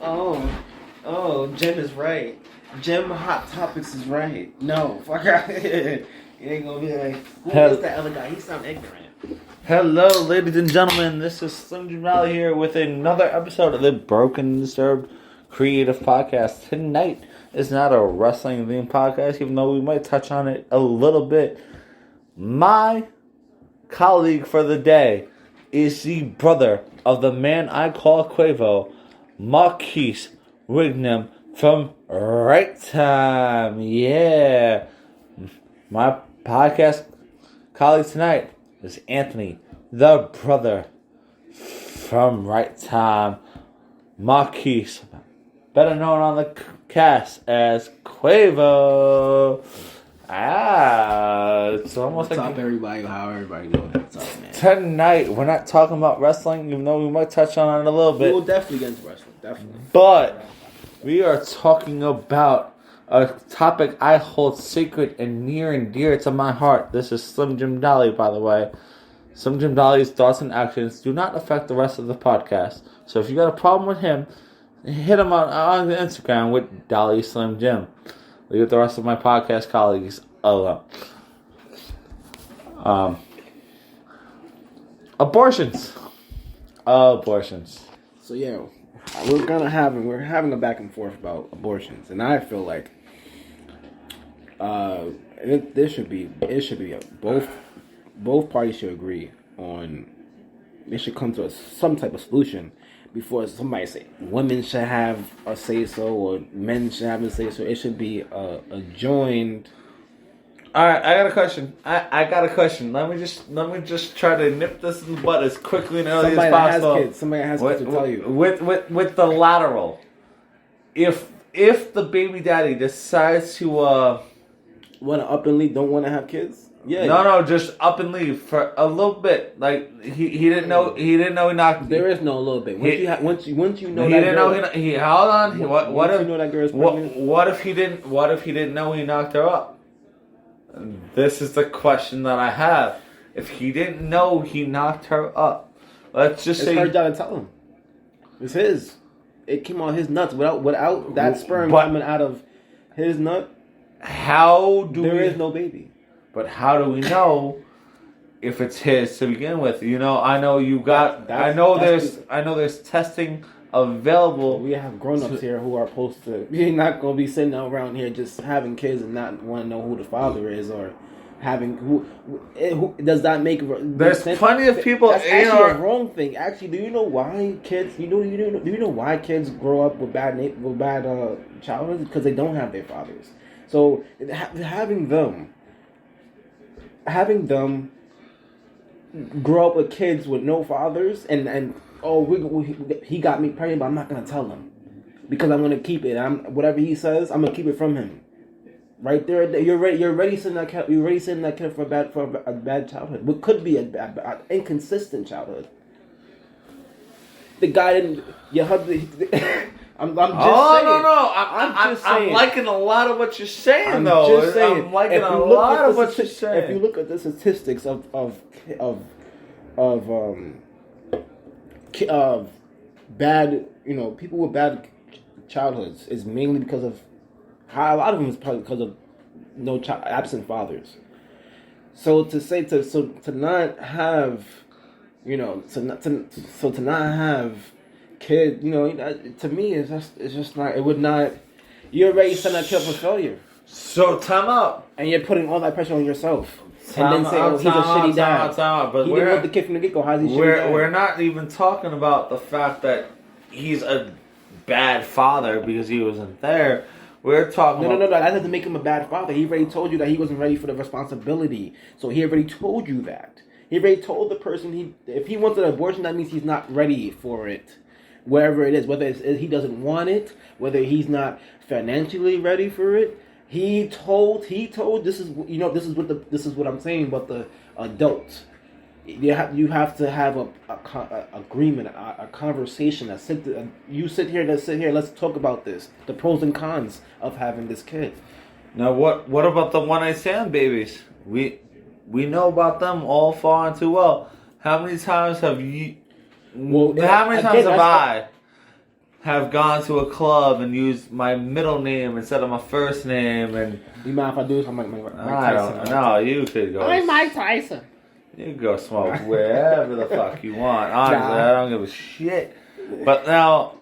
Jim is right. Jim Hot Topics is right. No, fuck out here. You ain't gonna be like, who is that other guy? He sound ignorant. Hello, ladies and gentlemen. This is Slim Jim Rally here with another episode of the Broken Disturbed Creative Podcast. Tonight is not a wrestling themed podcast, even though we might touch on it a little bit. My colleague for the day is the brother of the man I call Quavo, Marquise Wignum from Right Time. Yeah. My podcast colleague tonight is Anthony, the brother from Right Time, Marquise, better known on the cast as Quavo. It's almost What's like up, everybody? How everybody doing? What's up, man? Tonight, we're not talking about wrestling, even though we might touch on it a little bit. We'll definitely get into wrestling, definitely. But we are talking about a topic I hold sacred and near and dear to my heart. This is Slim Jim Dolly, by the way. Slim Jim Dolly's thoughts and actions do not affect the rest of the podcast. So if you got a problem with him, hit him on Instagram with Dolly Slim Jim. Leave the rest of my podcast colleagues alone. Abortions. So yeah, we're having a back and forth about abortions, and I feel like it should be both parties should agree on. They should come to some type of solution before somebody say women should have a say so or men should have a say so. It should be a joined. All right, I got a question. I got a question. Let me just try to nip this in the bud as quickly and early as possible. Somebody that has kids will tell you. With the lateral. If the baby daddy decides to want to up and leave, don't want to have kids. Yeah. No, just up and leave for a little bit. Like he didn't know he knocked. There is no little bit. Once you know he that didn't girl, know he hold on. What if you know that girl is pregnant? What if he didn't know he knocked her up? This is the question that I have. If he didn't know he knocked her up, let's just say it's her job to tell him. It's his. It came on his nuts without that sperm coming out of his nut. There is no baby. But how do we know if it's his to begin with? You know, I know you got. I know there's testing available. We have grown-ups here who are supposed to. You're not gonna be sitting around here just having kids and not want to know who the father is or having who does that make? There's sense? Plenty of people. That's actually a wrong thing. Actually, do you know why kids? Do you know why kids grow up with bad childhood? Because they don't have their fathers. So having them grow up with kids with no fathers and he got me pregnant, but I'm not gonna tell him because I'm gonna keep it. Whatever he says, I'm gonna keep it from him. Right there, you're ready sending that kid. You're ready sending that kid for a bad childhood. What could be an inconsistent childhood. The guy didn't. Your husband. I'm just saying. No. I'm liking a lot of what you're saying, though. Just saying. I'm liking a lot of what you're saying. If you look at the statistics of bad, people with bad childhoods, is mainly because of how a lot of them is probably because of absent fathers. So to not have, to not have kids, to me it's just not. It would not. You're already setting that kid up for failure. So time out, and you're putting all that pressure on yourself. And then say, he's a shitty dad. But he didn't want the kid from the get-go. How's he shitty dad? We're not even talking about the fact that he's a bad father because he wasn't there. We're talking No. That doesn't make him a bad father. He already told you that he wasn't ready for the responsibility. So he already told you that. He already told the person if he wants an abortion, that means he's not ready for it. Wherever it is, whether he doesn't want it, whether he's not financially ready for it. He told this is what I'm saying about the adults. You have to have a agreement, a conversation. You sit here. Let's talk about this. The pros and cons of having this kid. Now, what about the one-night stand babies? We know about them all far and too well. How many times have you? How many times have have gone to a club and used my middle name instead of my first name, and You mind if I do this? I'm like Mike I Tyson. don't know. You could go. I'm Mike Tyson. You can go smoke wherever the fuck you want. Honestly, Nah. I don't give a shit. But now,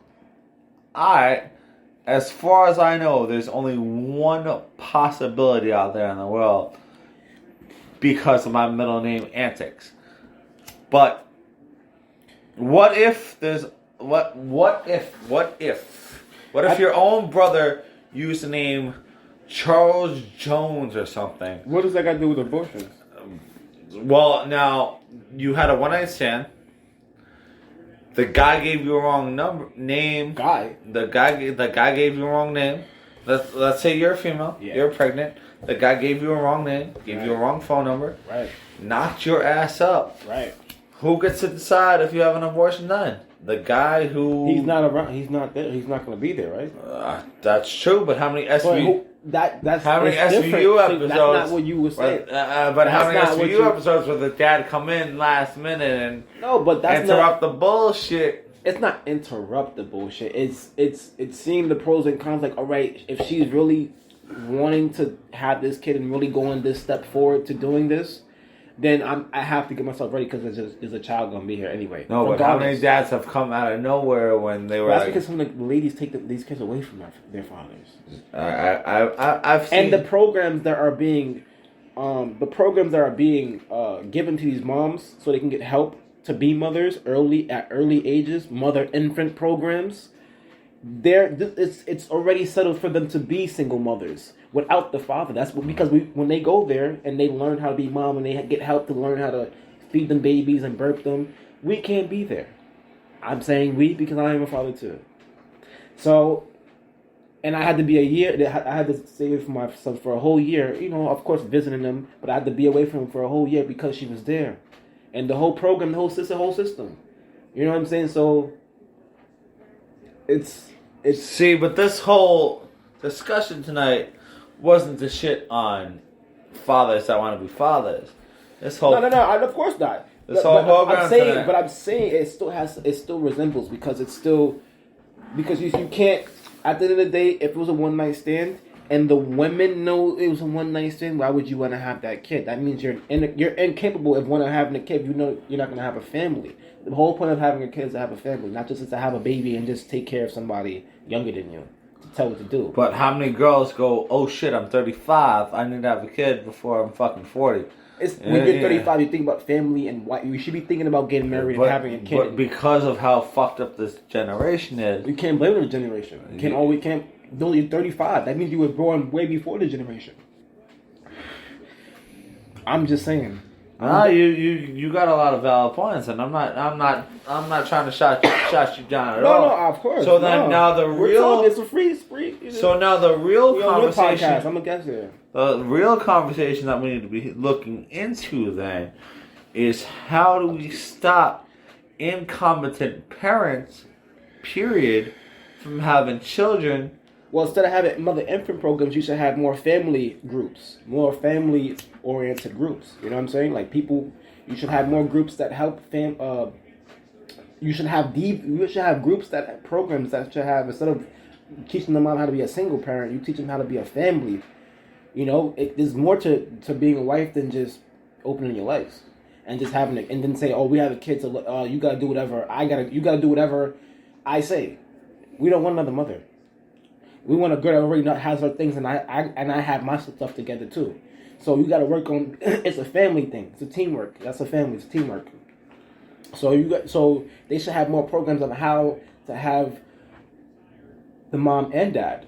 as far as I know, there's only one possibility out there in the world because of my middle name antics. But what if your own brother used the name Charles Jones or something? What does that got to do with abortions? Well, now you had a one-night stand. The guy gave you a wrong name. The guy gave you a wrong name. Let's say you're a female. Yeah. You're pregnant. The guy gave you a wrong name. Gave you a wrong phone number. Right. Knocked your ass up. Right. Who gets to decide if you have an abortion done? The guy who... He's not around. He's not there. He's not going to be there, right? That's true, but how many SVU... That's how many SVU different. episodes? That's not what you were saying. But how many SVU episodes where the dad come in last minute and interrupt the bullshit? It's not interrupt the bullshit. It's seeing the pros and cons. Like, all right, if she's really wanting to have this kid and really going this step forward to doing this, then I have to get myself ready because there's a child gonna be here anyway. No, but how many dads have come out of nowhere when they were? That's because some of the ladies take these kids away from their fathers. I've seen, and the programs that are being, given to these moms so they can get help to be mothers at early ages, mother-infant programs. It's already settled for them to be single mothers without the father. That's because when they go there and they learn how to be mom and they get help to learn how to feed them babies and burp them, we can't be there. I'm saying we because I am a father too. So, and I had to be a year. I had to stay away from my son for a whole year. You know, of course, visiting them, but I had to be away from him for a whole year because she was there, and the whole program, the whole system. You know what I'm saying? So, it's. See, but this whole discussion tonight wasn't to shit on fathers that want to be fathers. This whole no, of course not. I'm saying it still resembles because you can't. At the end of the day, if it was a one night stand and the women know it was a one night stand, why would you want to have that kid? That means you're incapable of having a kid. You know you're not going to have a family. The whole point of having a kid is to have a family, not just to have a baby and just take care of somebody younger than you to tell what to do. But how many girls go, oh shit, I'm 35, I need to have a kid before I'm fucking 40? When you're 35, you think about family and what you should be thinking about getting married and having a kid. But because of how fucked up this generation is, you can't blame the generation. No, you're 35. That means you were born way before the generation. I'm just saying. You got a lot of valid points, and I'm not trying to shot you down at all. No, of course. So then now the real it's a free. So now the real conversation. Podcast, I'm a guest here. The real conversation that we need to be looking into then is how do we stop incompetent parents, period, from having children. Well, instead of having mother-infant programs, you should have more family groups, more family-oriented groups. You know what I'm saying? Like you should have more groups that help you should have groups programs that should have, instead of teaching them how to be a single parent, you teach them how to be a family. You know, there's more to being a wife than just opening your legs and just having it, and then say, "Oh, we have a kid, so you gotta do whatever you gotta do whatever I say." We don't want another mother. We want a girl that already has her things, and I have my stuff together too. So you got to work on. It's a family thing. It's a teamwork. That's a family. It's teamwork. So they should have more programs on how to have the mom and dad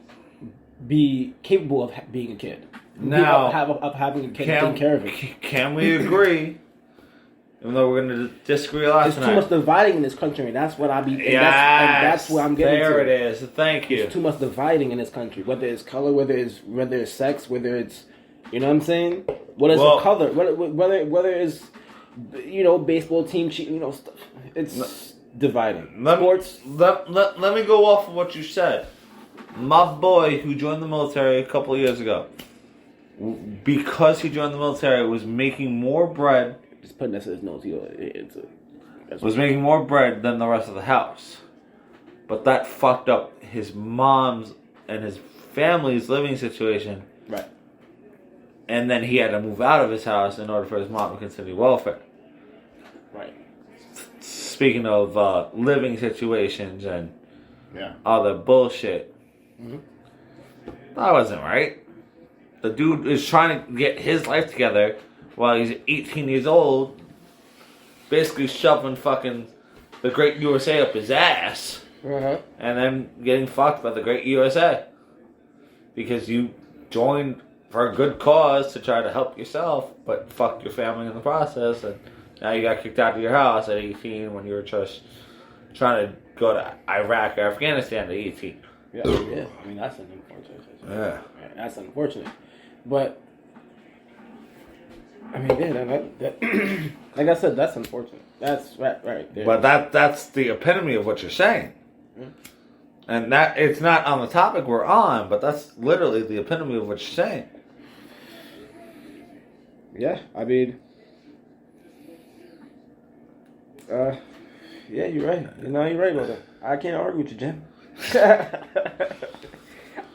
be capable of being a kid. Now, of having a kid and taking care of it. Can we agree? Even though we're going to disagree a lot tonight. There's too much dividing in this country, and that's what that's where I'm getting to. There it is. Thank you. There's too much dividing in this country, whether it's color, whether it's sex, whether it's, you know what I'm saying? Whether it's a color, whether it's, you know, baseball team, you know, stuff. It's dividing. Sports. Let me go off of what you said. My boy who joined the military a couple of years ago, because he joined the military, was making more bread. Just putting that to his nose. Was making more bread than the rest of the house. but that fucked up his mom's and his family's living situation. Right. And then he had to move out of his house in order for his mom to continue welfare. Right. Speaking of living situations and Yeah. other bullshit, that wasn't right. The dude is trying to get his life together while he's 18 years old, basically shoving fucking the Great USA up his ass, Uh-huh. and then getting fucked by the Great USA because you joined for a good cause to try to help yourself, but fucked your family in the process, and now you got kicked out of your house at 18 when you were just trying to go to Iraq or Afghanistan at 18. Yeah. Yeah. I mean, that's an unfortunate situation. Yeah. Right, that's unfortunate. But, I mean, yeah, that like I said, that's unfortunate. That's right there. But that's the epitome of what you're saying. And that it's not on the topic we're on, but that's literally the epitome of what you're saying. Yeah, I mean, yeah, you're right. You're right, brother. I can't argue with you, Jim.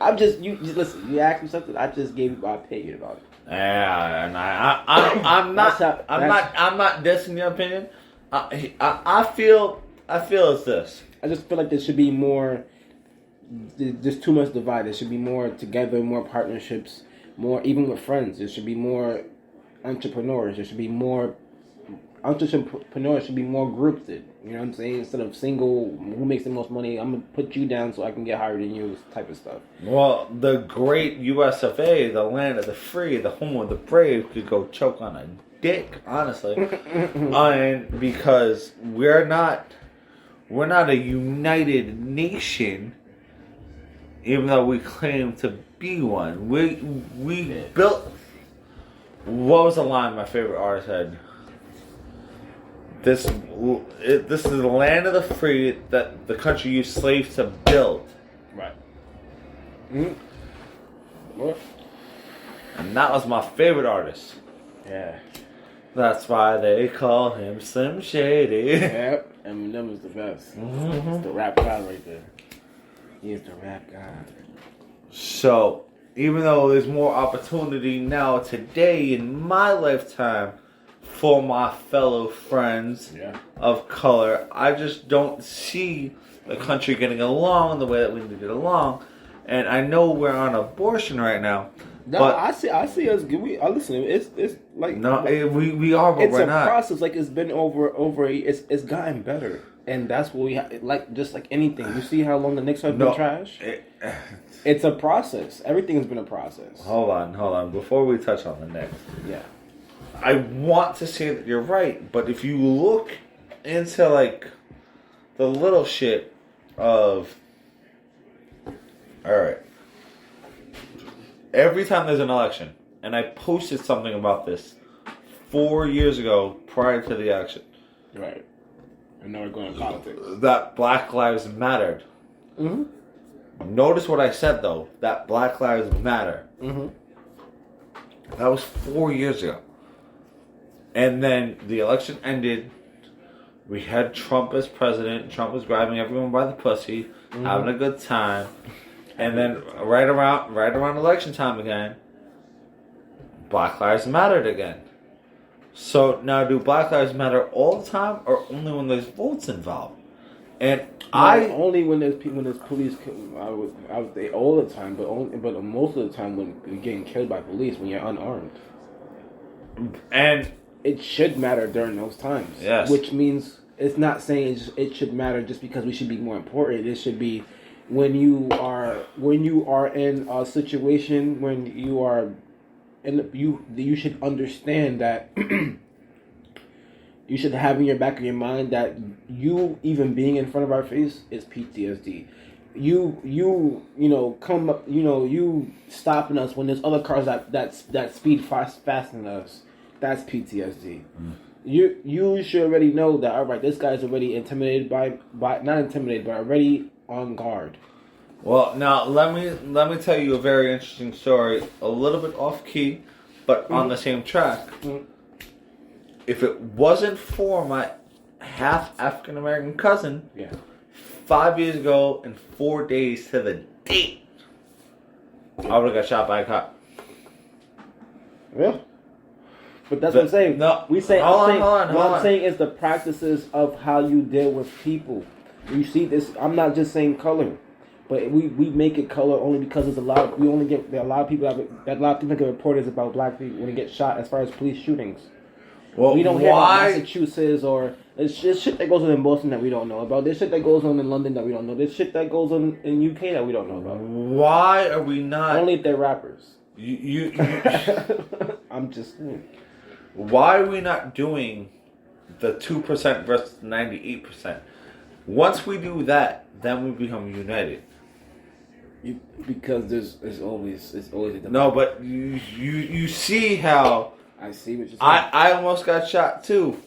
I'm just you listen. You asked me something. I just gave you my opinion about it. Yeah, and I'm not I'm not dissing your opinion. I feel it's this. I just feel like there should be more. There's too much divide. There should be more together, more partnerships, more even with friends. There should be more entrepreneurs. There should be more entrepreneurs. Should be more grouped. You know what I'm saying? Instead of single, who makes the most money? I'm gonna put you down so I can get higher than you. Type of stuff. Well, the great US of A, the land of the free, the home of the brave, could go choke on a dick, honestly. And because we're not a united nation, even though we claim to be one. We built. What was the line my favorite artist had? This is the land of the free that the country used slaves to build. Right. Mm-hmm. What? And that was my favorite artist. Yeah. That's why they call him Slim Shady. Yep. Eminem is the best. It's the rap god right there. He is the rap god. So, even though there's more opportunity now today in my lifetime for my fellow friends of color, I just don't see the country getting along the way that we need to get along. And I know we're on abortion right now. No, but I see us. Listen. It's like no, we are, but it's we're a not. process. Like it's been over. It's gotten better, and that's what we have. Like just like anything, you see how long the Knicks have been trash. It's a process. Everything has been a process. Hold on. Before we touch on the Knicks, I want to say that you're right, but if you look into like the little shit of, all right. Every time there's an election, and I posted something about this 4 years ago prior to the election. Right. And now we're going to politics. That Black Lives mattered. Mm-hmm. Notice what I said, though. That Black Lives matter. Mm-hmm. That was 4 years ago. And then the election ended. We had Trump as president. Trump was grabbing everyone by the pussy, having a good time. And then right around election time again, Black Lives mattered again. So now, do Black Lives matter all the time, or only when there's votes involved? And only when there's police. I would say all the time, but most of the time when you're getting killed by police when you're unarmed. And it should matter during those times. Yes. Which means it's not saying it should matter just because we should be more important. It should be when you are in a situation when you are, and you should understand that you should have in your back of your mind that you even being in front of our face is PTSD. You come up, you stopping us when there's other cars that speed faster than us. That's PTSD. You should already know that. All right, this guy's already intimidated by not intimidated, but already on guard. Well, now let me tell you a very interesting story, a little bit off key, but on the same track. If it wasn't for my half African American cousin 5 years ago and 4 days to the date, I would have got shot by a cop. Yeah. But that's what I'm saying. No, we say. hold What I'm on. saying is the practices of how you deal with people. You see this. I'm not just saying color, but we make it color only because there's a lot. We only get there are a lot of people that a lot of people get reported about black people when they get shot as far as police shootings. Well, We don't hear about Massachusetts or there's shit that goes on in Boston that we don't know about. There's shit that goes on in London that we don't know. There's shit that goes on in UK that we don't know about. Why are we not? Only if they're rappers. You I'm just. Why are we not doing the 2% versus 98%? Once we do that, then we become united. Because there's always a debate. No, but you see how I see what you're saying. I almost got shot too,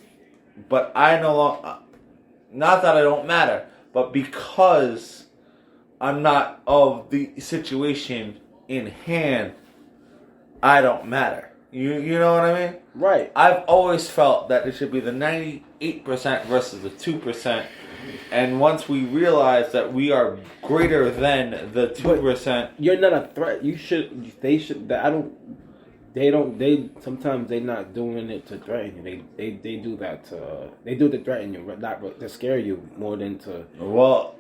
but I no longer. Not that I don't matter, but because I'm not of the situation in hand, I don't matter. You know what I mean? Right. I've always felt that it should be the 98% versus the 2%. And once we realize that we are greater than the 2%, You're not a threat. You should. They should. I don't. They don't. They sometimes they're not doing it to threaten you. They do that to. They do it to threaten you, not to scare you more than to. well,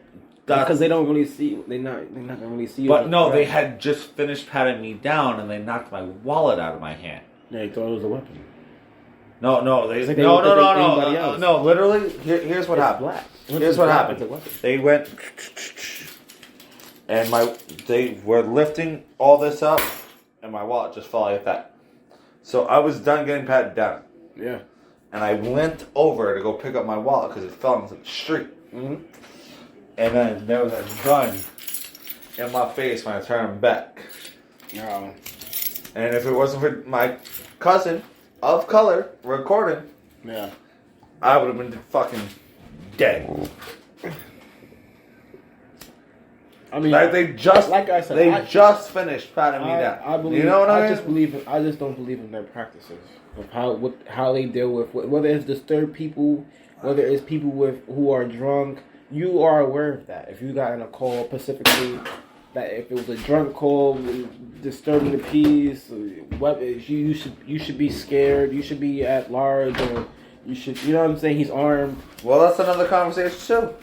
Because they don't really see. They're not gonna really see you. but as a no, they threat. had just finished patting me down and they knocked my wallet out of my hand. Yeah, they thought it was a weapon. No, It's like they don't think anybody else. no. Literally, here's what It's happened. black. Here's what It's happened. a weapon. They went, and they were lifting all this up, and my wallet just fell like that. So I was done getting patted down, Yeah. and I leant over to go pick up my wallet because it fell into the street. Mm-hmm. And then there was a gun in my face when I turned back. No. And if it wasn't for my cousin of color recording, Yeah. I would have been fucking dead. I mean, Like they just, like I said, they just finished patting me down. I believe. You know what I mean? I just don't believe in their practices of how they deal with whether it's disturbed people, whether it's people who are drunk. You are aware of that. If you got in a call specifically, that if it was a drunk call disturbing the peace, you should be scared. You should be at large, or you should. You know what I'm saying? He's armed. Well, that's another conversation too.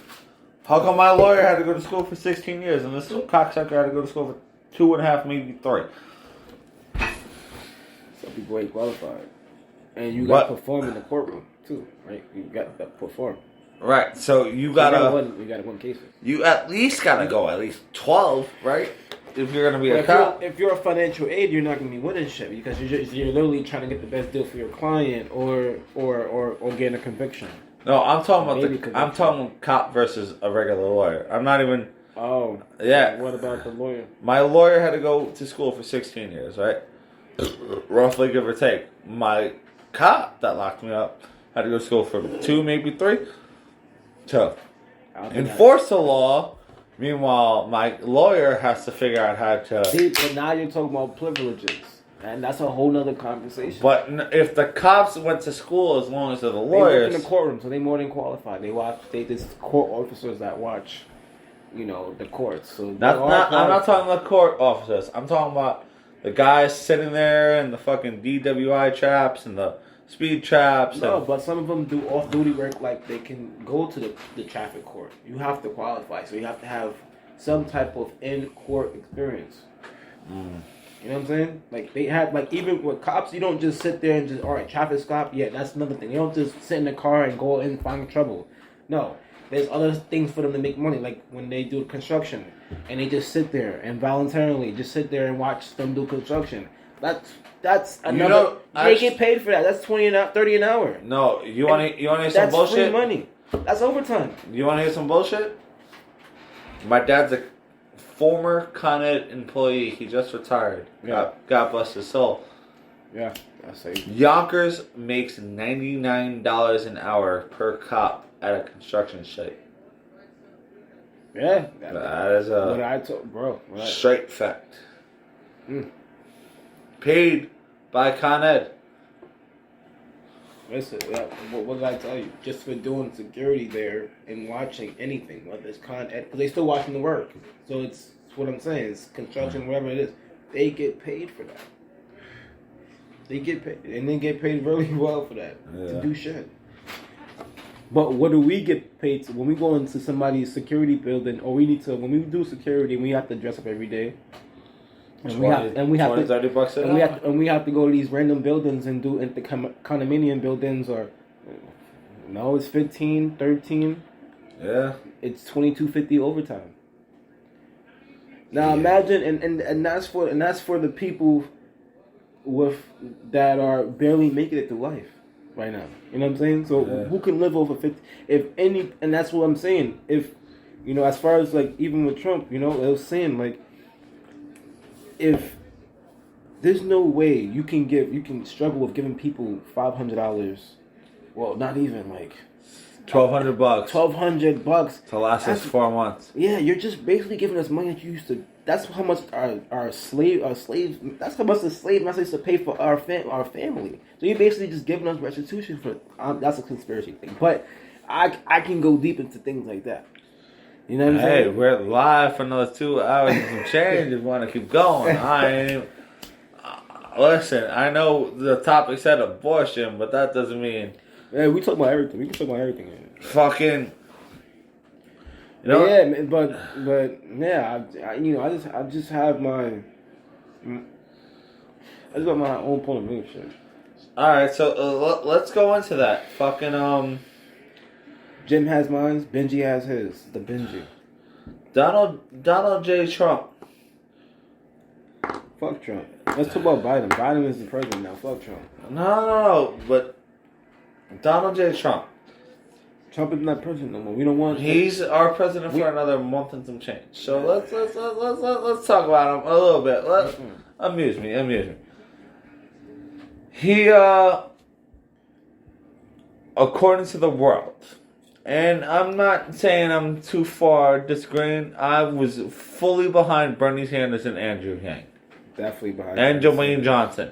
How come my lawyer had to go to school for 16 years and this cocksucker had to go to school for 2.5, maybe 3? Some people ain't qualified, and you What? got to perform in the courtroom too, right? You got to perform. Right. So you You got gotta, one cases. you at least gotta go at least 12, right? If you're gonna be a cop. If you're a financial aid, you're not gonna be winning shit because you're literally trying to get the best deal for your client or getting a conviction. No, I'm talking Maybe about conviction. I'm talking cop versus a regular lawyer. I'm not even. Oh, Yeah. What about the lawyer? My lawyer had to go to school for 16 years, right? Roughly, give or take. My cop that locked me up had to go to school for 2, maybe 3. To enforce the law. Meanwhile, my lawyer has to figure out how to. See, but now you're talking about privileges, and that's a whole nother conversation. But if the cops went to school as long as they're the They work lawyers. in the courtroom, so they more than qualified. They just court officers that watch, the courts. So I'm not talking about court officers. I'm talking about the guys sitting there in the fucking DWI traps and the speed traps. No, And, but some of them do off-duty work. Like they can go to the traffic court. You have to qualify, so you have to have some type of in-court experience. You know what I'm saying? Like they have, like even with cops, you don't just sit there and just all right, traffic stop. Yeah, that's another thing. You don't just sit in the car and go in and find trouble. No, there's other things for them to make money. Like when they do construction, and they just sit there and voluntarily just sit there and watch them do construction. That's another. They get paid for that. That's 20 an hour, 30 an hour. no, you want to hear some That's bullshit? free money. That's overtime. You want to hear some bullshit? My dad's a former Con Ed employee. He just retired. Yeah. God bless his soul. Yeah, I say. Yonkers makes $99 an hour per cop at a construction site. Yeah, That is what a I told, bro. What I, straight fact. Mm. Paid by Con Ed. Listen, what did I tell you? Just for doing security there and watching anything, whether it's because they still watching the work. So it's what I'm saying. It's construction, whatever it is. They get paid for that. They get paid, and they get paid really well for that to do shit. But what do we get paid to when we go into somebody's security building, or when we do security, we have to dress up every day. And we have to go to these random buildings and do the condominium buildings, or no, it's 15, 13. Yeah, it's $22.50 overtime. Now imagine, and that's for the people that are barely making it through life right now. You know what I'm saying? So who can live over 50? If any, and that's what I'm saying. If as far as like even with Trump, it was saying like, if there's no way you can struggle with giving people $500, well, not even like $1,200. $1,200 to last us 4 months. Yeah, you're just basically giving us money that you used to. That's how much our slaves. That's how much the slave master used to pay for our family. So you're basically just giving us restitution for. That's a conspiracy thing, but I can go deep into things like that. You know what I'm saying? Hey, we're live for another 2 hours and some change. If you want to keep going, listen, I know the topic said abortion, but that doesn't mean. Yeah, we talk about everything. We can talk about everything. Fucking. Yeah, but yeah, I just have my. I just got my own point of view. Shit. All right, so let's go into that. Fucking Jim has mine. Benji has his. The Benji. Donald J. Trump. Fuck Trump. Let's talk about Biden. Biden is the president now. Fuck Trump. No. But Donald J. Trump. Trump is not president no more. We don't want. He's our president for another month and some change. So let's talk about him a little bit. Amuse me. He according to the world. And I'm not saying I'm too far disagreeing. I was fully behind Bernie Sanders and Andrew Yang. Definitely behind. And Dwayne Johnson.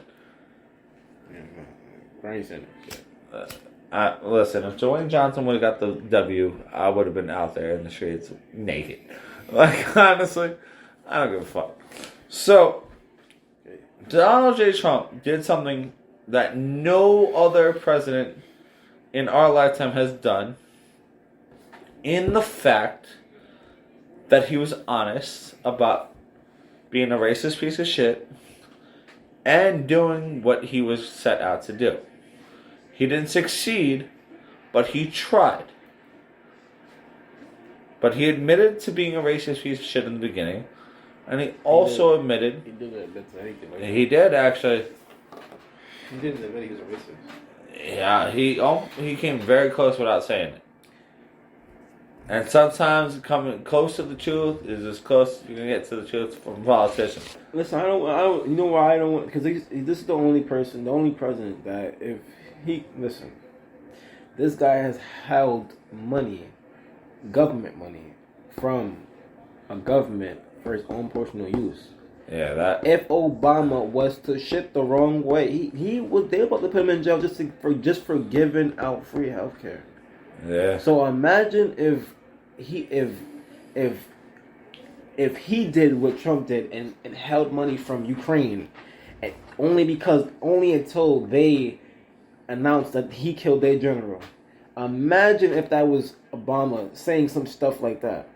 Yeah, Bernie Sanders. Listen, if Dwayne Johnson would have got the W, I would have been out there in the streets naked. Like, honestly, I don't give a fuck. So, Donald J. Trump did something that no other president in our lifetime has done, in the fact that he was honest about being a racist piece of shit and doing what he was set out to do. He didn't succeed, but he tried. But he admitted to being a racist piece of shit in the beginning, and he also admitted... He did admit to anything like that. He did, actually. He didn't admit he was a racist. Yeah, he came very close without saying it. And sometimes coming close to the truth is as close as you can get to the truth from politicians. Listen, I don't. You know why I don't want? Because this is the only president that if he listen, this guy has held money, government money, from a government for his own personal use. Yeah, that. If Obama was to shit the wrong way, they were about to put him in jail just for giving out free healthcare. Yeah. So imagine if he did what Trump did and held money from Ukraine, only until they announced that he killed their general. Imagine if that was Obama saying some stuff like that.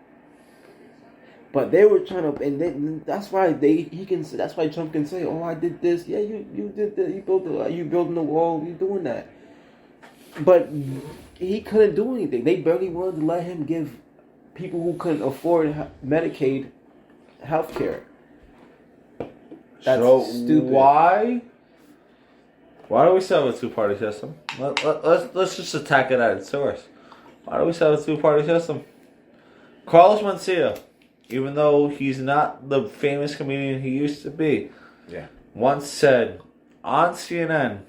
But they were trying to, and that's why that's why Trump can say, "Oh, I did this. Yeah, you did that. You building the wall. You doing that." But he couldn't do anything. They barely wanted to let him give people who couldn't afford Medicaid health care. That's so stupid. Why do we still have a two-party system? Let's just attack it at its source. Why do we still have a two-party system? Carlos Mencia, even though he's not the famous comedian he used to be, once said on CNN,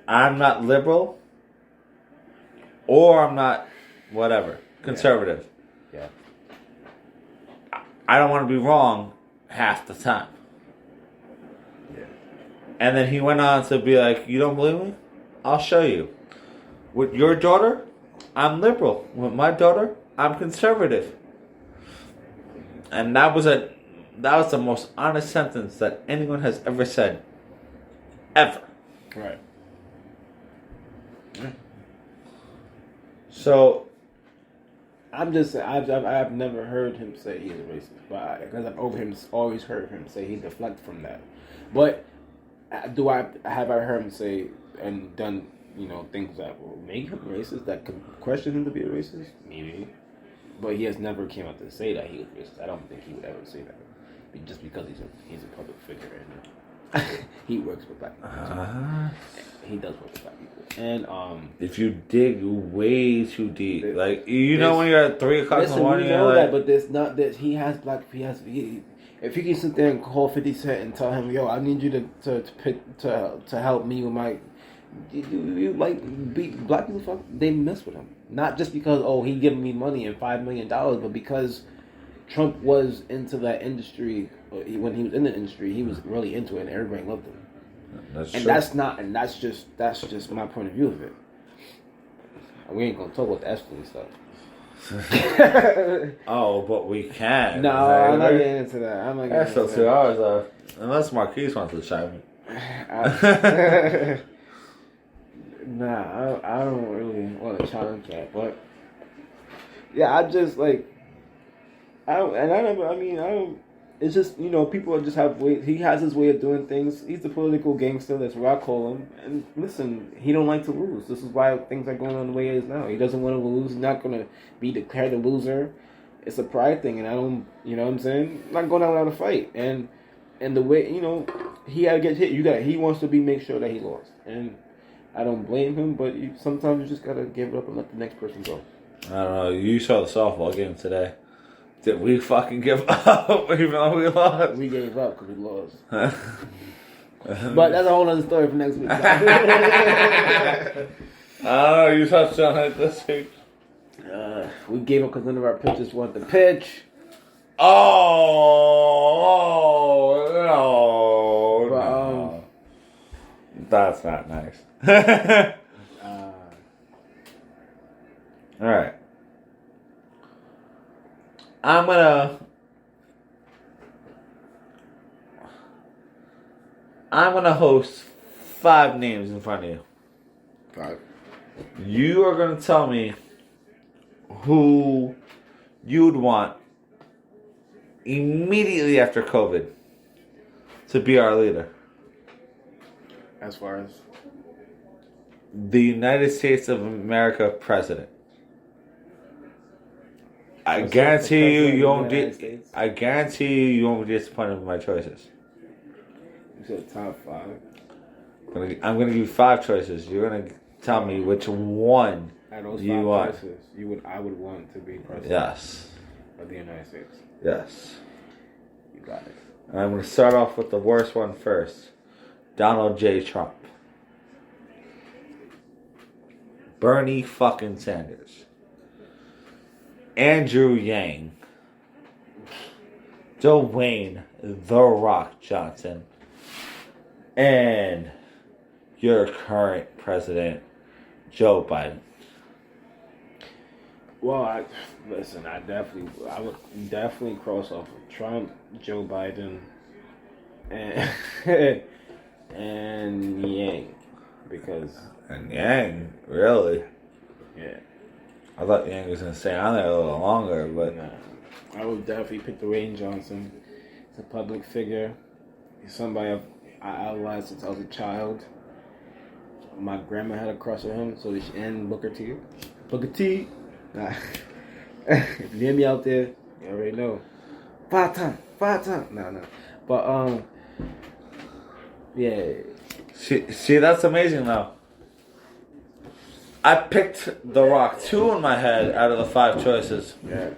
"I'm not liberal, or I'm not whatever, conservative. Yeah. I don't want to be wrong half the time." Yeah. And then he went on to be like, you don't believe me? I'll show you. With your daughter, I'm liberal. With my daughter, I'm conservative. And that was the most honest sentence that anyone has ever said. Ever. Right. So, I'm just saying, I've never heard him say he's a racist, but because I've always heard him say he deflect from that. But have I heard him say and done things that will make him racist, that could question him to be a racist? Maybe, but he has never came out to say that he was racist. I don't think he would ever say that, just because he's a public figure and he works with black people. He does work with black people. And if you dig way too deep, like when you're at 3 o'clock in the morning, we know that, but there's not that he has black. If you can sit there and call 50 Cent and tell him, "Yo, I need you to help me with my," you like black people. They mess with him, not just because he giving me money and $5 million, but because Trump was into that industry. When he was in the industry, he was really into it, and everybody loved him. That's just my point of view of it. We ain't gonna talk about the Epstein stuff. Oh, but we can. No, I'm not getting into that. That's still 2 hours left. Unless Marquise wants to chime in. Nah, I don't really want to challenge that, but yeah, I just like it's just, people just have ways. He has his way of doing things. He's the political gangster. That's what I call him. And listen, he don't like to lose. This is why things are going on the way it is now. He doesn't want to lose. He's not going to be declared a loser. It's a pride thing, and I don't, you know what I'm saying? I'm not going out without a fight. And the way, he had to get hit. He wants to make sure that he lost. And I don't blame him, but sometimes you just got to give it up and let the next person go. I don't know. You saw the softball game today. Did we fucking give up even though we lost? We gave up because we lost. But that's a whole other story for next week. Oh, you touched on it this week. We gave up because none of our pitchers wanted to pitch. No. That's not nice. All right. I'm gonna host 5 names in front of you. 5. You are gonna tell me who you'd want immediately after COVID to be our leader. As far as the United States of America president. I guarantee you won't be disappointed with my choices. You said top 5. I'm gonna give you 5 choices. You're gonna tell me which one you want. Choices, I would want to be president. Yes. Of the United States. Yes. You got it. I'm gonna start off with the worst one first. Donald J. Trump. Bernie fucking Sanders. Andrew Yang. Dwayne The Rock Johnson. And your current president, Joe Biden. Well, I would definitely cross off of Trump, Joe Biden, and and Yang, because Yang, really? Yeah. I thought Yang was gonna stay on there a little longer, but no. I would definitely pick Dwayne Johnson. He's a public figure. He's somebody I idolized since I was a child. My grandma had a crush on him, so she and Booker T. Booker T. Nah. If you hear me out there, you already know. 5 times. No. But yeah. See, that's amazing though. I picked The Rock 2 in my head out of the 5 choices. Yeah.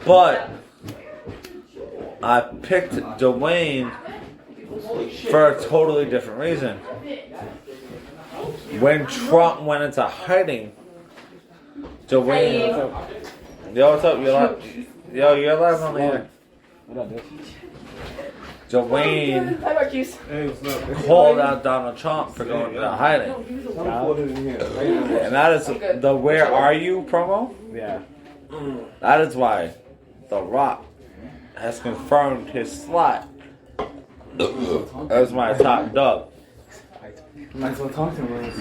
But I picked Dwayne for a totally different reason. When Trump went into hiding, Dwayne... Yo, what's up? You're live on the air. What up, dude? Dwayne Hi, Marquise. Hey, what's up? called out Donald Trump for going to hiding. And that is the Where Are You promo? Yeah. That is why The Rock has confirmed his slot as my top dog. Might as well talk to him.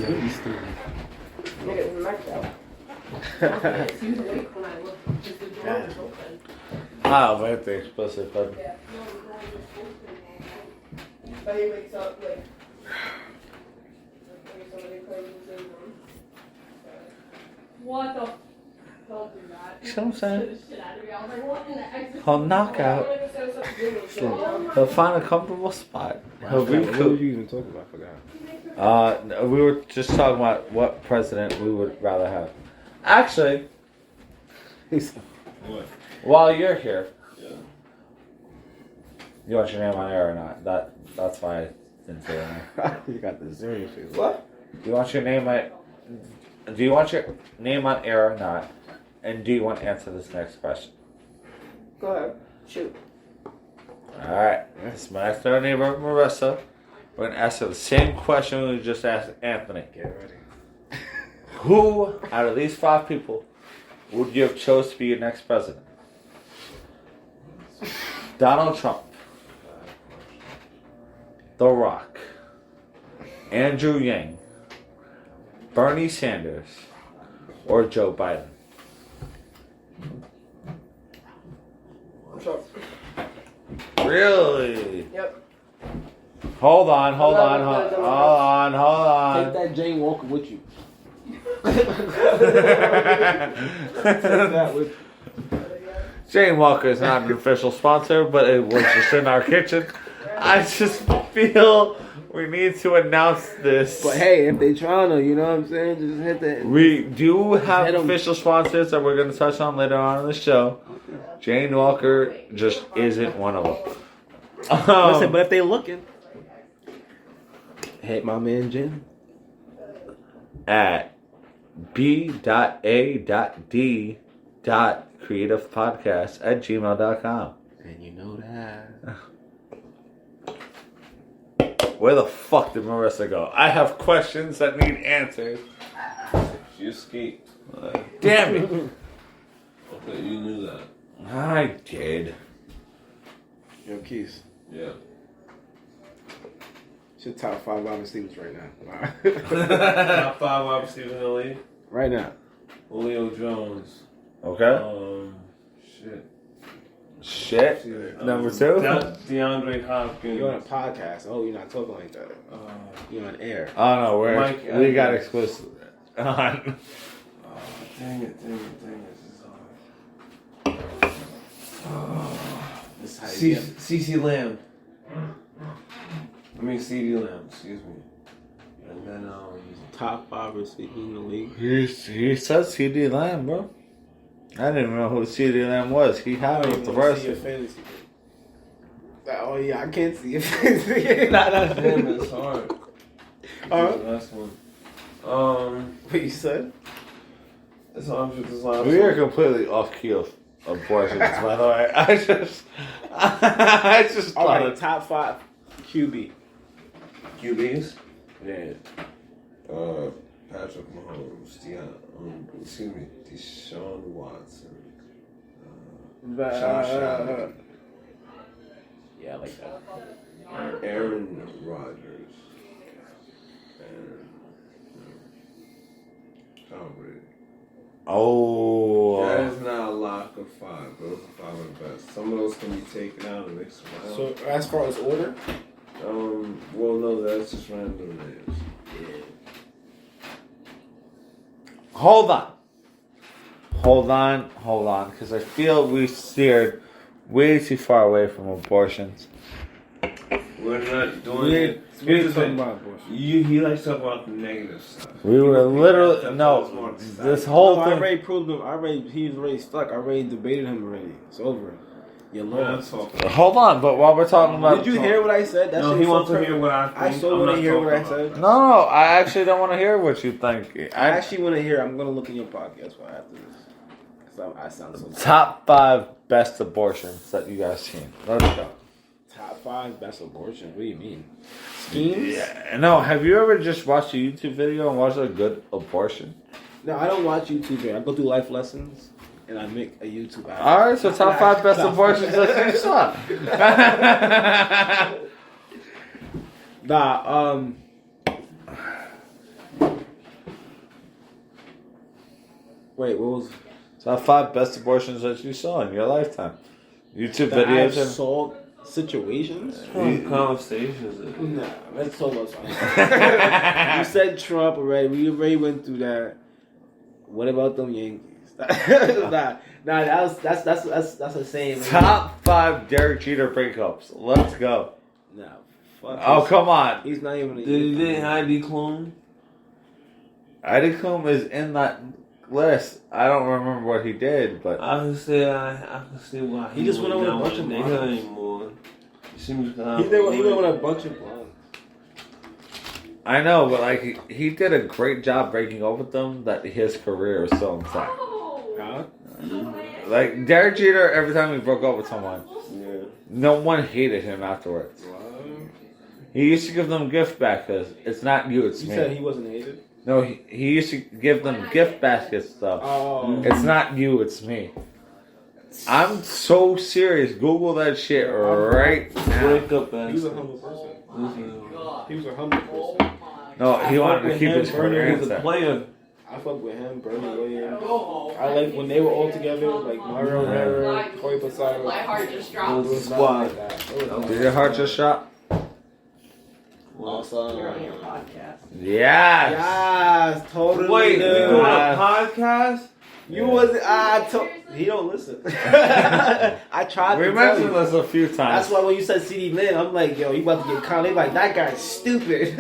Nigga, knocked out. Ah, very explicit, but But he wakes up like somebody claims his syndrome. What the don't do that. you know what I'm saying? Shit out of me. I was like, what in the exit? He'll knock out. He'll find a comfortable spot. He'll What were recoup. you even talking about? I forgot. We were just talking about what president we would rather have. Actually, What? while you're here, Yeah. you want your name on air or not? That's why I didn't say that. You got the serious face. What? Do you want your name on? Do you want your name on air or not? And do you want to answer this next question? Go ahead. Shoot. All right. This is my next door neighbor, Marissa. We're gonna ask her the same question we just asked Anthony. Get ready. Who out of these 5 people would you have chose to be your next president? Donald Trump, The Rock, Andrew Yang, Bernie Sanders, or Joe Biden? Sure. Really? Yep. Hold on. Take that Jane Walker with you. That with Jane Walker is not an official sponsor, but it was just in our kitchen. I just feel we need to announce this. But hey, if they trying to, you know what I'm saying, just hit that. We do have Hit 'em. official sponsors that we're going to touch on later on in the show. Jane Walker just isn't one of them. Listen, but if they looking, hit my man Jim. At b.a.d.creativepodcast@gmail.com. And you know that. Where the fuck did Marissa go? I have questions that need answers. She escaped. Damn it. Okay, you knew that. I did. Yo, Keys. Yeah. It's your top 5 wide receivers right now. Top 5 wide receivers in the league. Right now. Julio Jones. Okay. Shit. Shit. Number 2? DeAndre Hopkins. You're on a podcast. Oh, you're not talking like that. You're on air. Oh no, Mike we got Evans. explicit on. Dang it. This is how you get. CeCe Lamb. CeeDee Lamb, excuse me. And then, Top 5 receivers in the league. He says CD Lamb, bro. I didn't even know who CD Lamb was. He had it with the rest. your fantasy. Oh yeah, I can't see your fantasy. damn, it's hard. Alright. The last one. What you said? It's hard for this last We are one. completely off key of abortions, by the way. I just All thought right, it. top 5 QB. QBs? Yeah. Patrick Mahomes, Deshaun Watson, Josh Allen, Yeah, I like that. Aaron Rodgers, and Tom Brady. Oh. That is not a lock of 5, but those are 5 of the best. Some of those can be taken out and mixed around. So as far as order, Well, no, that's just random names. Hold on, because I feel we steered way too far away from abortions. We're not doing it. we're just talking about abortion. He likes to talk about the negative stuff. We were literally this whole I thing. already proved him. He was already stuck. I already debated him already. It's over. You lost. Hold on, but while we're talking about, Did you hear what I said? That No, shit he so wants to crazy. hear what I think. I so want to hear what I said. No, I actually don't want to hear what you think. I actually want to hear. I'm gonna look in your podcast right after this. So I sound so Top 5 best abortions that you guys seen. Let's go. Top 5 best abortion. What do you mean? Schemes? Yeah. No, have you ever just watched a YouTube video and watched a good abortion? No, I don't watch YouTube. I go through life lessons and I make a YouTube out. All right, so top 5 best abortions that you saw. Nah, wait, what was Top 5 best abortions that you saw in your lifetime. YouTube that I videos. saw situations? Conversations. Nah, let's talk about something. You said Trump already. We already went through that. What about them Yankees? nah, that's the same. Top 5 Derek Jeter breakups. Let's go. Nah, fuck. Oh, come on. He's not even. Did they Heidi Klum? Heidi Klum is in that list. I don't remember what he did, but I can see why He just went on with a not bunch of nigga blondes. anymore. He seems He went with a bunch of blondes. I know, but like he did a great job breaking up with them. That his career is still intact. Huh? Like Derek Jeter, every time he broke up with someone, Yeah. no one hated him afterwards. He used to give them gift baskets. It's not you, it's You me. said he wasn't hated. No, he used to give them gift baskets stuff. Oh. It's not you, it's me. I'm so serious. Google that shit right now. Wake up, He was a ass. humble person. Oh He was a humble person. No, he wanted to keep his career He's a intact. player. I fuck with him, Bernie Williams. I like when they were all together, like Mario Herrera, Corey Posada. My heart just It dropped. was Squad. not like that. It was Did your heart just shot? awesome. You're on your podcast. Yes. Yes, totally. Wait, dude. we doing a podcast? You wasn't. He don't listen. I tried We to tell mentioned you. this a few times. That's why when you said CD Lynn, I'm like, yo, you about to get caught. They like, that guy's stupid.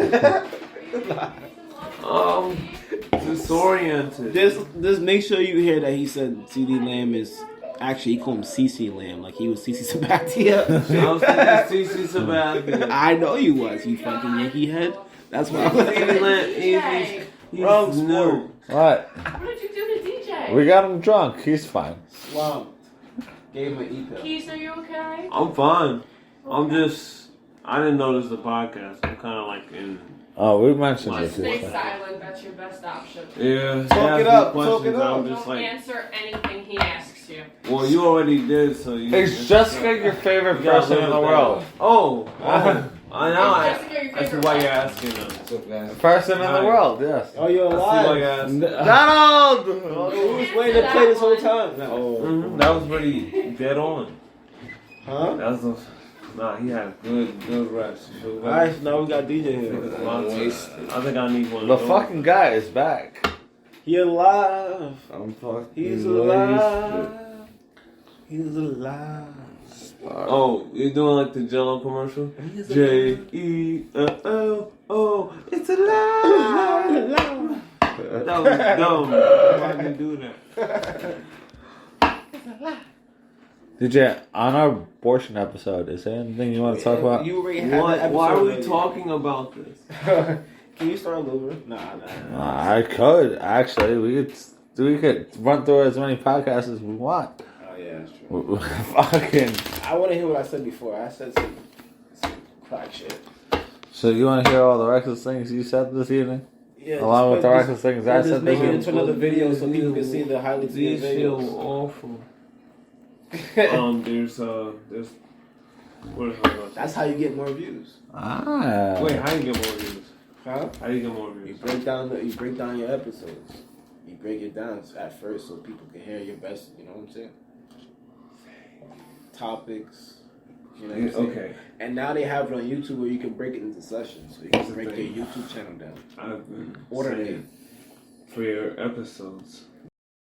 Disoriented. Just make sure you hear that he said CD Lamb is actually, he called him CC Lamb, like he was CC Sabathia. I was thinking CC Sabathia. I know you was, you fucking Yankee head. That's what I'm He's Wrong new. sport. What? What did you do to DJ? We got him drunk. He's fine. Swamped. Gave him an E-pill. Keys, are you okay? I'm fine. I didn't notice the podcast. I'm kind of like in. Oh, we mentioned Just this. stay silent. That's your best option. Yeah. Talk it up, talk it up. I'm just Don't like, answer anything he asks you. well, you already did, so you. Is Jessica your favorite You gotta person live in the with world? that. Oh. I know. Is Jessica your I see favorite why you're what? asking them. Person in the Right. world, yes. Oh, you're I see why alive. you're asking. Donald! Oh, we was waiting to play this whole time. No. That was pretty dead on. Huh? That was he had good reps. Alright, now we got DJ here. I think I need one. The of those. fucking guy is back. He alive. I'm fucking He's wasted. alive. He's alive. Oh, you're doing like the Jello commercial? Jello. It's alive. That was dumb. Why did you do that? DJ, on our abortion episode, is there anything you want to talk about? You already had that What? episode Why are we already. talking about this? Can you start over? Nah. I could, actually. We could run through as many podcasts as we want. Oh yeah, that's true. Fucking. I want to hear what I said before. I said some crack shit. So you want to hear all the reckless things you said this evening? Yeah, Along with the just- reckless things I just said make this it evening? into another video so people can see the highlights of the These feel videos. awful. There's. What is it? That's how you get more views, Ah. Wait, how do you get more views? huh? How do you get more You views? break down your episodes. You break it down at first so people can hear your best. You know what I'm saying? Topics. You know what I'm saying? Okay. And now they have it on YouTube where you can break it into sessions. So you can break your YouTube channel down. I've been Order saying for your episodes.